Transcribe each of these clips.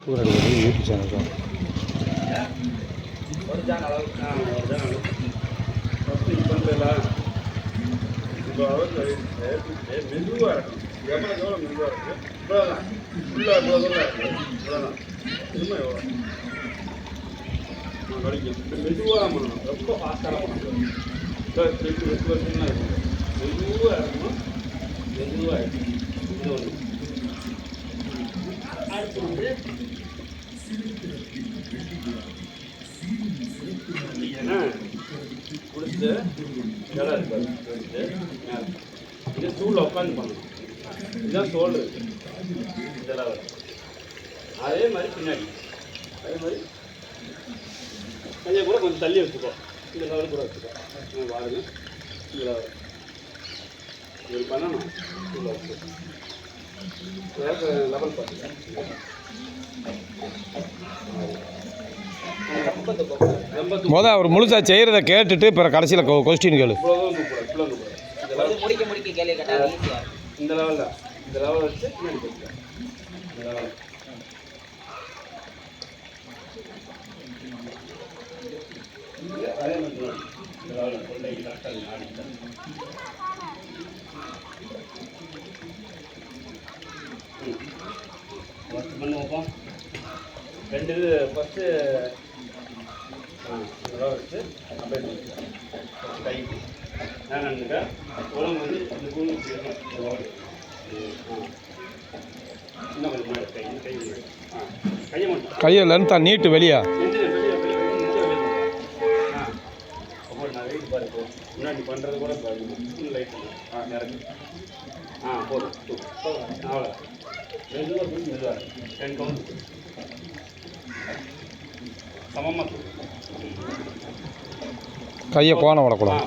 Tour அடிக்கிறது YouTube channel தான். மெதுவாக பண்ணணும், ரொம்ப ஃபாஸ்ட்டாக பண்ணணும். மெதுவாக இருக்கணும், மெதுவாக இருக்கணும். அடுத்து வந்து ஏன்னா குடிச்சிட்டு இலை இருக்காது, குடிச்சிட்டு இது ஸ்டூலில் உட்காந்து பண்ணணும். இதுதான் தோல் இருக்கு, இதெல்லாம் வரும். அதே மாதிரி பின்னாடி அதே மாதிரி கையை கூட கொஞ்சம் தள்ளி வச்சுக்கோ, இந்த லெவல் கூட வச்சுக்கோ. பாருங்க, இந்த லெவல் இது பண்ணணும். லெவல் பார்த்துக்க. மொதல் அவர் முழுசா செய்கிறத கேட்டுட்டு பிற கடைசியில் கொஸ்டின் கேளு. இந்த லெவல் தான், இந்த லெவல் வச்சு பின்னாடி போட்டுக்க. இந்த லெவல் அதே மாதிரி இந்த லெவலில் கொண்டை கரெக்டாக ஆடிட்டேன். பண்ண வைப்போம். ரெண்டு இது ஃபஸ்ட்டு இதெல்லாம் வச்சு அப்படியே கை என்னக்கா உடம்பு வந்து இந்த கூழ் இன்னும் கொஞ்சம் மாடு கை கை கையை மட்டும் கையை லென்த்தாக நீட்டு வெளியே நான் வெயிட் பாரு. முன்னாடி பண்ணுறது கூட லைட் நிறக்கு. போதும் அவ்வளோ மெதுவாக தூக்கி மெதுவாக 10 கவுண்ட் சமமாக கையை கோணம் விடக்கூடாது.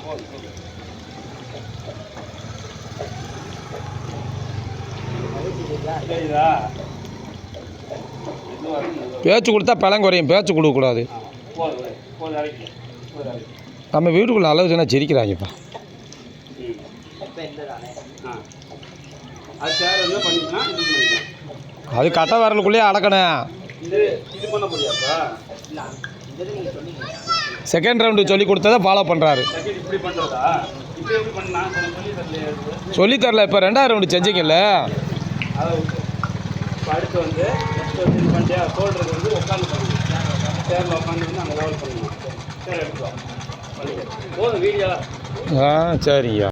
பேச்சு கொடுத்தா பழம் குறையும், பேச்சு கொடுக்கக்கூடாது. நம்ம வீட்டுக்குள்ள அளவு தானே சிரிக்கிறாங்கப்பா. அது கட்டை வரலுக்குள்ளேயே அடக்கணும். செகண்ட் ரவுண்டு சொல்லி கொடுத்ததை ஃபாலோ பண்ணுறாரு. சொல்லித்தரல, இப்போ 2வது ரவுண்டு செஞ்சிங்கல்ல. அடுத்து வந்து சோல்டருக்கு வந்து உட்காந்து பண்ணணும். சேரில் உட்காந்து வந்து அந்த லெவல் பண்ணணும். சரி எடுத்துக்கலாம். போதும் வீடியோ. சரிங்கய்யா.